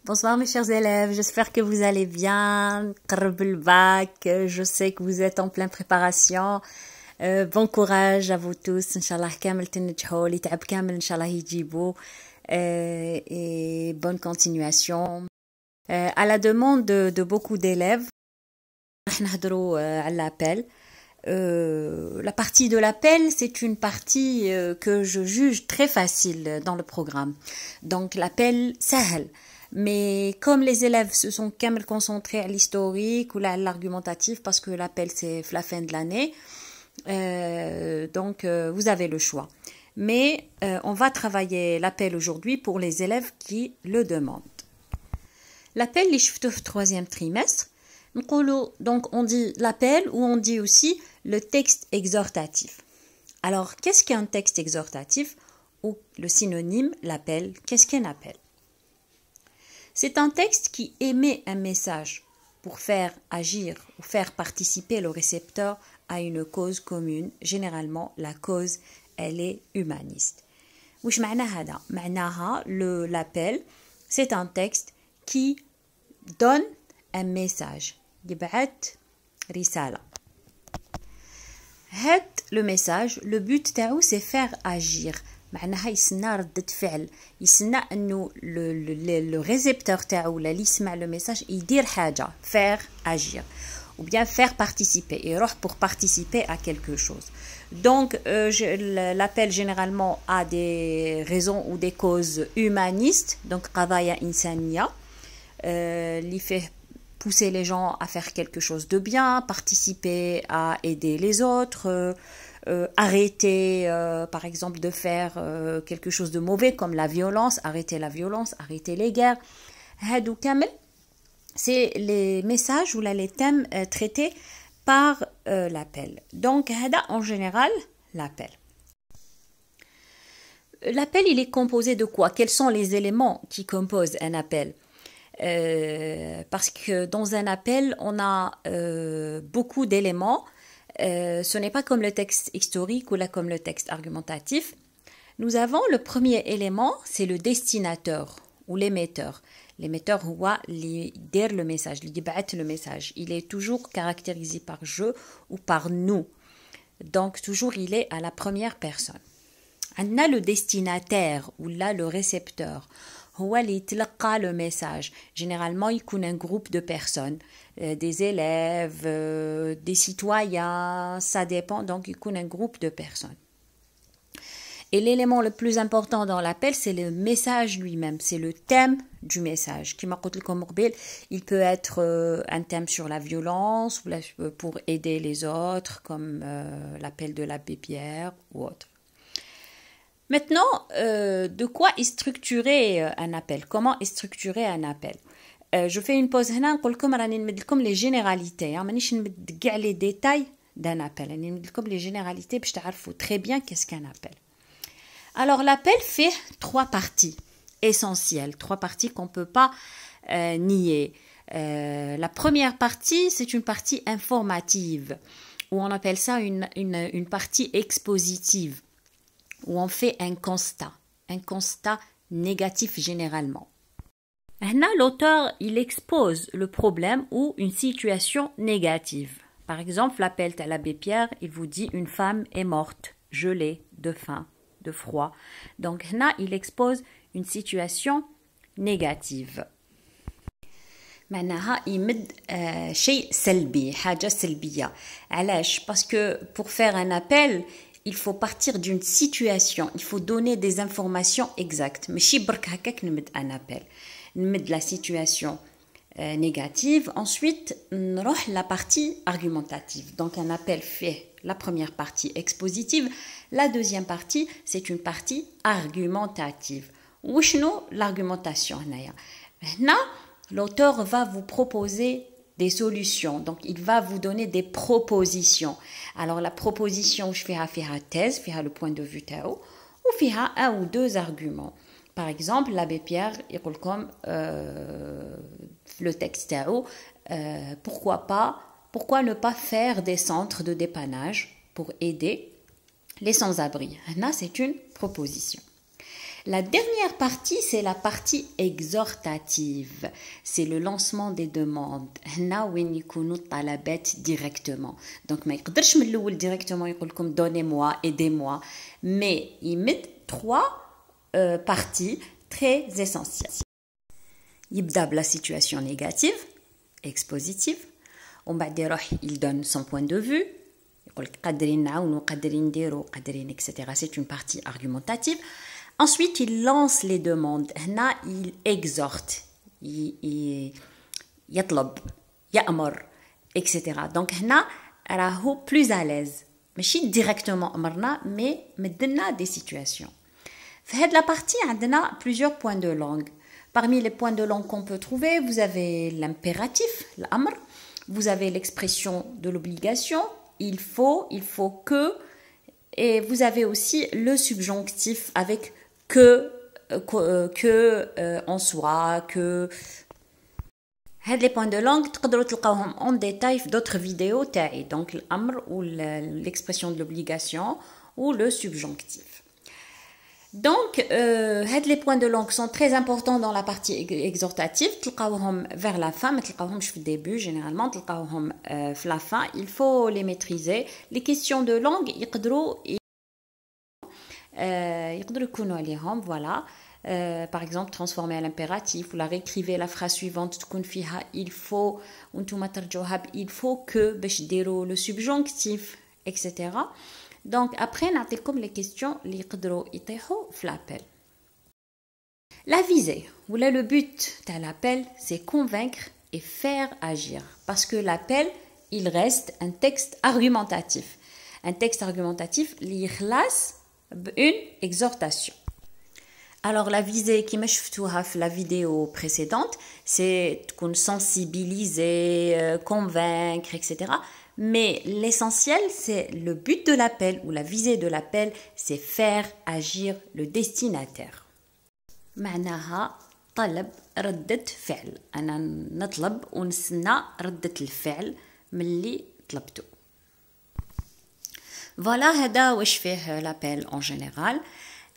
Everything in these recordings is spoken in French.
Bonsoir mes chers élèves, j'espère que vous allez bien. قرب الباك, je sais que vous êtes en pleine préparation. Bon courage à vous tous, Inch'Allah كامل تنجحوا, اللي تعب كامل Inch'Allah يجيبوا. Et bonne continuation. À la demande de beaucoup d'élèves, راح نهضروا على l'appel. La partie de l'appel, c'est une partie que je juge très facile dans le programme. Donc l'appel, سهل. Mais comme les élèves se sont quand même concentrés à l'historique ou à l'argumentatif, parce que l'appel c'est la fin de l'année, donc vous avez le choix. Mais on va travailler l'appel aujourd'hui pour les élèves qui le demandent. L'appel, les شفتوه في troisième trimestre, donc on dit l'appel ou on dit aussi le texte exhortatif. Alors, qu'est-ce qu'un texte exhortatif ou le synonyme, l'appel? Qu'est-ce qu'un appel? C'est un texte qui émet un message pour faire agir ou faire participer le récepteur à une cause commune. Généralement, la cause, elle est humaniste. وش معنى هذا؟ معناها l'appel, c'est un texte qui donne un message. يبعث رسالة. Le message, le but تاعو c'est faire agir. معناها يسنى ردة فعل، يسنى انه le récepteur تاعو ولا اللي يسمع le message يدير حاجة، faire agir ou bien faire participer، يروح pour participer à quelque chose. Donc l'appel généralement a des raisons ou des causes humanistes، donc قضايا إنسانية اللي fait pousser les gens à faire quelque chose de bien, participer à aider les autres, arrêter par exemple de faire quelque chose de mauvais comme la violence, arrêter les guerres. هادو كامل c'est les messages ou les thèmes traités par l'appel. Donc هذا en général l'appel. L'appel, il est composé de quoi? Quels sont les éléments qui composent un appel? Parce que dans un appel, on a beaucoup d'éléments. Ce n'est pas comme le texte historique ou là comme le texte argumentatif. Nous avons le premier élément, c'est le destinateur ou l'émetteur. L'émetteur, il dit le message, il dit le message. Il est toujours caractérisé par je ou par nous. Donc toujours il est à la première personne. On a le destinataire ou là le récepteur. هو اللي يتلقى le message. Généralement, il y a un groupe de personnes, des élèves, des citoyens, ça dépend, donc il y a un groupe de personnes. Et l'élément le plus important dans l'appel, c'est le message lui-même, c'est le thème du message. Il peut être un thème sur la violence, ou pour aider les autres, comme l'appel de l'abbé Pierre ou autre. Maintenant, de quoi est structuré un appel? Comment est structuré un appel? Je fais une pause هنا نقول لكم راني نمد لكم les généralités, مانيش نمد كاع les détails d'un appel. راني نمد لكم les généralités باش تعرفوا très bien qu'est-ce qu'un appel. Alors l'appel fait trois parties essentielles, trois parties qu'on peut pas nier. La première partie, c'est une partie informative, ou on appelle ça une partie expositive, où on fait un constat négatif généralement. Là, l'auteur, il expose le problème ou une situation négative. Par exemple, l'appel à l'abbé Pierre, il vous dit une femme est morte, gelée, de faim, de froid. Donc là, il expose une situation négative. معناها يمد شيء سلبي، حاجة سلبية. علاش؟ Parce que pour faire un appel, il faut partir d'une situation, il faut donner des informations exactes. ماشي برك هكاك نمد un appel. نمد la situation négative, ensuite نروح la partie argumentative. Donc un appel fait la première partie expositive, la deuxième partie c'est une partie argumentative. وشنو l'argumentation هنايا؟ هنا l'auteur va vous proposer des solutions. Donc, il va vous donner des propositions. Alors, la proposition, je fais thèse, fais le point de vue tao, ou fais un ou deux arguments. Par exemple, l'abbé Pierre, il dit comme le texte tao, pourquoi ne pas faire des centres de dépannage pour aider les sans-abri? Là, c'est une proposition. La dernière partie, c'est la partie exhortative. C'est le lancement des demandes. هنا وين يكونوا الطلبات directement. Donc ما يقدرش من الأول directement يقول لكم donnez-moi, aidez-moi. Mais il met trois parties très essentielles. يبدأ بلا situation négative, expositive. ومن بعد يروح il donne son point de vue. يقول لك قادرين نعاونوا, قادرين نديروا, قادرين etc. C'est une partie argumentative. Ensuite, il lance les demandes. هنا il exhorte, يطلب, يأمر, etc. Donc هنا راهو plus à l'aise. ماشي directement أمرنا, mais مدلنا des situations. في هاد la partie عندنا plusieurs points de langue. Parmi les points de langue qu'on peut trouver, vous avez l'impératif, l'amr, vous avez l'expression de l'obligation, il faut que, et vous avez aussi le subjonctif avec que en soi, que. Les points de langue, تقدروا تلقاوهم en détail في d'autres vidéos تاعي. Donc l'amr ou l'expression de l'obligation ou le subjonctif. Donc, les points de langue sont très importants dans la partie exhortative. تلقاوهم vers la fin, ما تلقاوهمش في الدébut généralement, تلقاوهم في la fin. Il faut les maîtriser. Les questions de langue يقدروا يكونوا عليهم, voilà. Par exemple, transformer à l'impératif ou la réécrivez la phrase suivante تكون فيها il faut وانتم ترجعوها il faut que باش ديروا le subjonctif, etc. Donc après نعطيكم les questions اللي يقدروا يطيحوا في l'appel. La visée ou là le but de l'appel, c'est convaincre et faire agir, parce que l'appel il reste un texte argumentatif. Un texte argumentatif اللي يخلص une exhortation. Alors la visée qui m'a شفتوها في la vidéo précédente, c'est تكون sensibiliser, convaincre, etc. Mais l'essentiel, c'est le but de l'appel ou la visée de l'appel, c'est faire agir le destinataire. معناها طلب ردة فعل. أنا نطلب ونستنى ردة الفعل من اللي طلبته. Voilà, هذا واش فيه l'appel en général.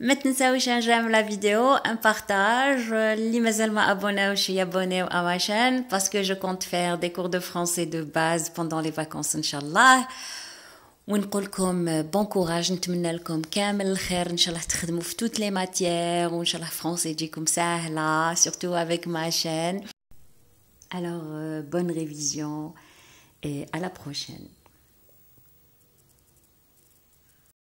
ما تنساوش ان j'aime la vidéo, un partage, اللي مازال ما abonnéوش يابونيو à ma chaîne parce que je compte faire des cours de français de base pendant les vacances ان شاء الله. ونقول لكم bon courage, نتمنى لكم كامل الخير ان شاء الله تخدموا في toutes les matières وان شاء الله français يجيكم سهله, surtout avec ma chaîne. Alors bonne révision et à la prochaine.